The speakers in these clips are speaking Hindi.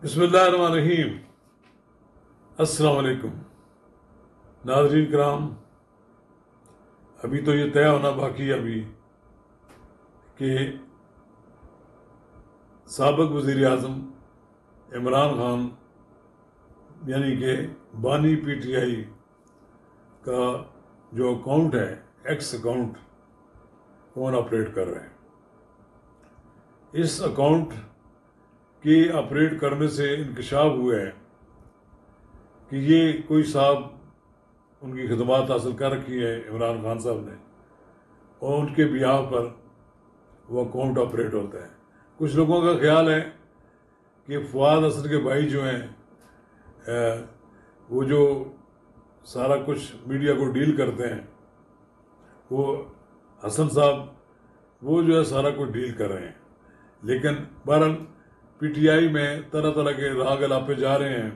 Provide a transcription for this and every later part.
बिस्मिल्लाहिर्रहमानिर्रहीम। अस्सलाम वालेकुम नाज़रीन कराम। अभी तो ये तय होना बाकी है अभी कि साबिक़ वज़ीर आज़म इमरान खान यानी कि बानी पीटीआई का जो अकाउंट है, एक्स अकाउंट, कौन ऑपरेट कर रहे हैं। इस अकाउंट के ऑपरेट करने से इंकशाफ हुआ है कि ये कोई साहब उनकी खिदमत हासिल कर रखी है इमरान खान साहब ने, और उनके बियाह पर वो अकाउंट ऑपरेट होता है। कुछ लोगों का ख्याल है कि फवाद हसन के भाई जो हैं वो जो सारा कुछ मीडिया को डील करते हैं, वो हसन साहब वो जो है सारा कुछ डील कर रहे हैं। लेकिन बहरहाल पीटीआई में तरह तरह के राग अलापे जा रहे हैं।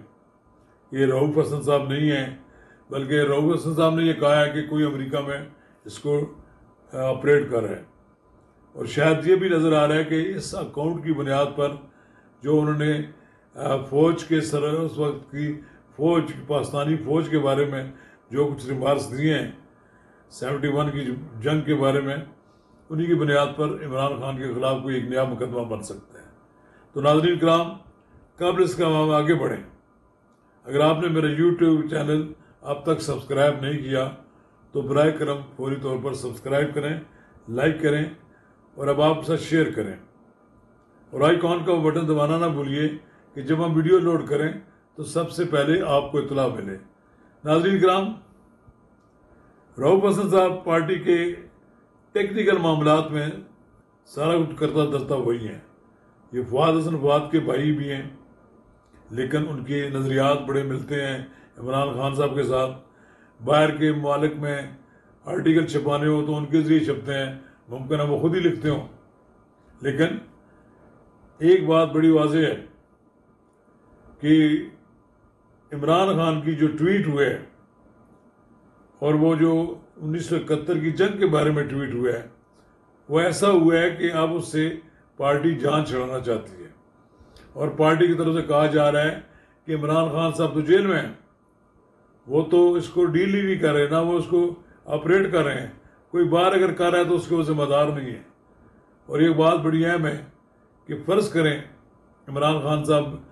ये रऊफ हसन साहब नहीं है, बल्कि रऊफ हसन साहब ने ये कहा है कि कोई अमेरिका में इसको ऑपरेट कर रहे हैं। और शायद ये भी नज़र आ रहा है कि इस अकाउंट की बुनियाद पर जो उन्होंने फ़ौज के उस वक्त की फ़ौज, पाकिस्तानी फ़ौज के बारे में जो कुछ रिमार्क्स दिए हैं 71 की जंग के बारे में, उन्हीं की बुनियाद पर इमरान खान के ख़िलाफ़ कोई एक नया मुकदमा बन सकता है। तो नाज़रीन कराम, कब इसका हम आगे बढ़ें, अगर आपने मेरा यूट्यूब चैनल अब तक सब्सक्राइब नहीं किया तो बराए करम फौरी तौर पर सब्सक्राइब करें, लाइक करें और अब आप साथ शेयर करें। और आइकॉन का बटन दबाना ना भूलिए कि जब हम वीडियो लोड करें तो सबसे पहले आपको इतला मिले। नाज़रीन कराम, रऊफ हसन साहब पार्टी के टेक्निकल मामलात में सारा कुछ करता धरता वही हैं। ये फवाद हसन फवाद के भाई भी हैं, लेकिन उनके नज़रियात बड़े मिलते हैं इमरान खान साहब के साथ। बाहर के मालिक में आर्टिकल छपाने हो तो उनके ज़रिए छपते हैं, मुमकिन है वो खुद ही लिखते हों। लेकिन एक बात बड़ी वाज़ेह है कि इमरान खान की जो ट्वीट हुए और वो जो 1971 की जंग के बारे में ट्वीट हुआ है, वो ऐसा हुआ है कि अब उससे पार्टी जान छुड़ाना चाहती है। और पार्टी की तरफ से कहा जा रहा है कि इमरान खान साहब तो जेल में हैं, वो तो इसको डील ही नहीं कर रहे, ना वो उसको ऑपरेट कर रहे हैं। कोई बाहर अगर कर रहा है तो उसके वो जिम्मेदार नहीं है। और एक बात बड़ी अहम है कि फ़र्ज़ करें इमरान खान साहब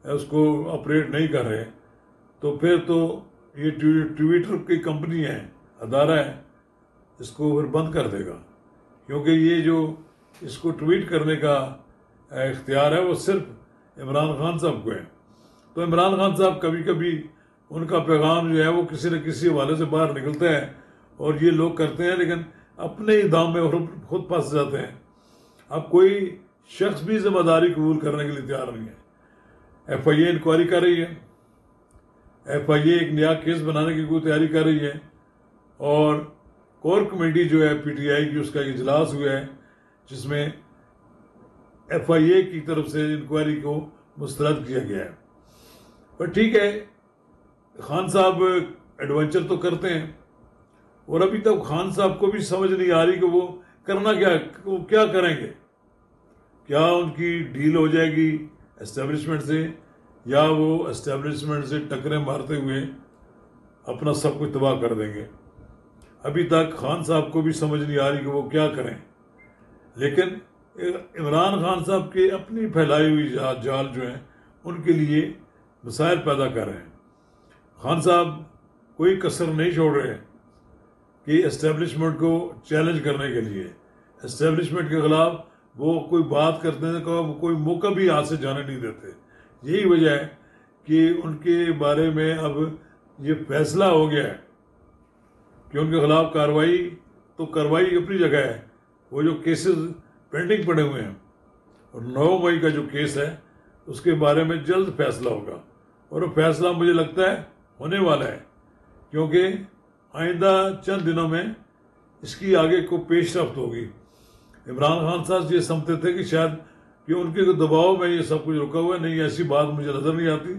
उसको ऑपरेट नहीं कर रहे, तो फिर तो ये ट्विटर की कंपनी है, अदारा है, इसको फिर बंद कर देगा। क्योंकि ये जो इसको ट्वीट करने का इख्तियार है वो सिर्फ इमरान खान साहब को है। तो इमरान खान साहब कभी कभी उनका पैगाम जो है वो किसी न किसी हवाले से बाहर निकलता है और ये लोग करते हैं, लेकिन अपने ही दाम में खुद फंस जाते हैं। अब कोई शख्स भी जिम्मेदारी कबूल करने के लिए तैयार नहीं है। FIA इंक्वायरी कर रही है, FIA एक नया केस बनाने की कोई तैयारी कर रही है, और कोर कमेटी जो है PTI की, उसका इजलास हुआ है जिसमें FIA की तरफ से इंक्वायरी को मुस्तरद किया गया है। पर ठीक है, खान साहब एडवेंचर तो करते हैं, और अभी तक खान साहब को भी समझ नहीं आ रही कि वो करना क्या करेंगे। क्या उनकी डील हो जाएगी एस्टेब्लिशमेंट से, या वो एस्टेब्लिशमेंट से टक्करें मारते हुए अपना सब कुछ तबाह कर देंगे। अभी तक खान साहब को भी समझ नहीं आ रही कि वो क्या करें। लेकिन इमरान खान साहब के अपनी फैलाई हुई जाल जो हैं उनके लिए मसाइल पैदा कर रहे हैं। खान साहब कोई कसर नहीं छोड़ रहे कि एस्टेब्लिशमेंट को चैलेंज करने के लिए, एस्टेब्लिशमेंट के ख़िलाफ़ वो कोई बात करते हैं तो कोई मौका भी हाथ से जाने नहीं देते। यही वजह है कि उनके बारे में अब ये फैसला हो गया है कि उनके ख़िलाफ़ कार्रवाई अपनी जगह है। वो जो केसेस पेंडिंग पड़े हुए हैं, और 9 मई का जो केस है उसके बारे में जल्द फैसला होगा, और वो फैसला मुझे लगता है होने वाला है, क्योंकि आइंदा चंद दिनों में इसकी आगे को पेशरफ्त होगी। इमरान खान साहब ये समझते थे कि शायद कि उनके दबाव में ये सब कुछ रुका हुआ है, नहीं, ऐसी बात मुझे नज़र नहीं आती।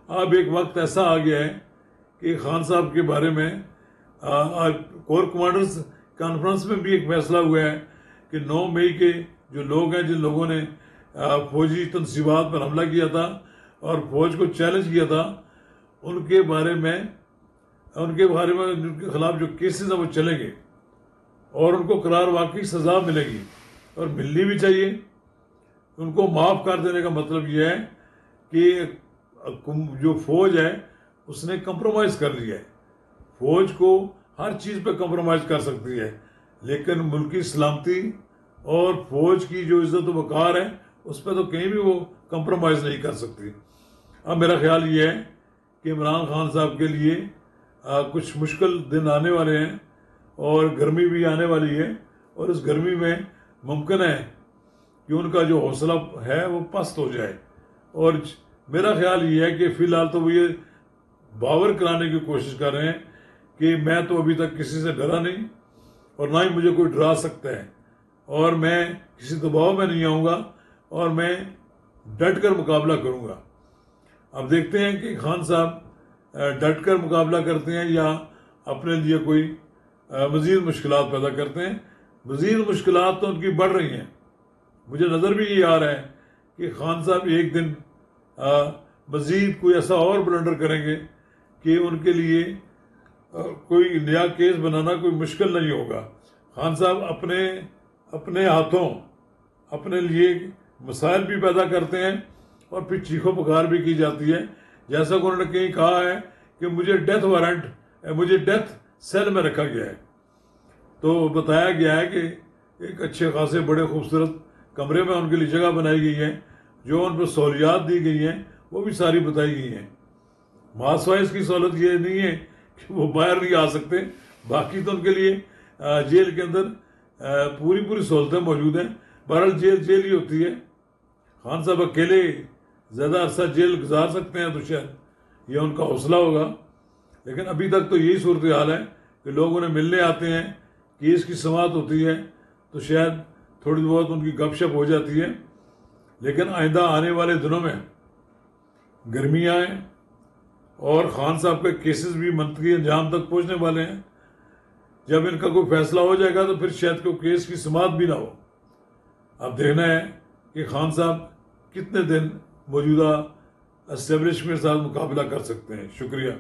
अब एक वक्त ऐसा आ गया है कि खान साहब के बारे में कोर कमांडर्स कॉन्फ्रेंस में भी एक फैसला हुआ है कि 9 मई के जो लोग हैं, जिन लोगों ने फौजी तनसीबात पर हमला किया था और फौज को चैलेंज किया था, उनके बारे में उनके खिलाफ जो केसेस हैं वो चलेंगे और उनको करार वाकई सजा मिलेगी और मिलनी भी चाहिए। उनको माफ़ कर देने का मतलब यह है कि जो फौज है उसने कंप्रोमाइज़ कर लिया है। फौज को हर चीज़ पे कंप्रोमाइज़ कर सकती है, लेकिन मुल्क की सलामती और फौज की जो इज़्ज़त वक़ार है उस पर तो कहीं भी वो कंप्रोमाइज़ नहीं कर सकती। अब मेरा ख्याल ये है कि इमरान खान साहब के लिए कुछ मुश्किल दिन आने वाले हैं और गर्मी भी आने वाली है, और इस गर्मी में मुमकिन है कि उनका जो हौसला है वो पस्त हो जाए। और मेरा ख्याल ये है कि फ़िलहाल तो वो ये बावर कराने की कोशिश कर रहे हैं कि मैं तो अभी तक किसी से डरा नहीं और ना ही मुझे कोई डरा सकता है, और मैं किसी दबाव में नहीं आऊँगा और मैं डट कर मुकाबला करूँगा। अब देखते हैं कि खान साहब डट कर मुकाबला करते हैं या अपने लिए कोई मज़ीद मुश्किलात पैदा करते हैं। मज़ीद मुश्किलात तो उनकी बढ़ रही हैं। मुझे नज़र भी ये आ रहा है कि खान साहब एक दिन मज़ीद कोई ऐसा और ब्लंडर करेंगे कि उनके लिए कोई नया केस बनाना कोई मुश्किल नहीं होगा। खान साहब अपने हाथों अपने लिए मसाइल भी पैदा करते हैं और फिर चीखो पुकार भी की जाती है। जैसा कि उन्होंने कहीं कहा है कि मुझे डेथ सेल में रखा गया है। तो बताया गया है कि एक अच्छे खासे बड़े खूबसूरत कमरे में उनके लिए जगह बनाई गई है, जो उन पर सहूलियात दी गई हैं वो भी सारी बताई गई हैं। मास वाइज की सहूलत ये नहीं है कि वो बाहर नहीं आ सकते, बाकी तो उनके लिए जेल के अंदर पूरी सहूलतें मौजूद हैं। बहरहाल जेल ही होती है। खान साहब अकेले ज़्यादा अरसा जेल गुजार सकते हैं तो शायद यह उनका हौसला होगा, लेकिन अभी तक तो यही सूरत हाल है कि लोग उन्हें मिलने आते हैं, केस की समाअत होती है तो शायद थोड़ी बहुत उनकी गपशप हो जाती है। लेकिन आइंदा आने वाले दिनों में गर्मियाँ हैं और खान साहब के केसेस भी मंतकी अंजाम तक पहुँचने वाले हैं। जब इनका कोई फैसला हो जाएगा तो फिर शायद कोई केस की समाअत भी ना हो। अब देखना है कि खान साहब कितने दिन मौजूदा एस्टेब्लिशमेंट के साथ मुकाबला कर सकते हैं। शुक्रिया।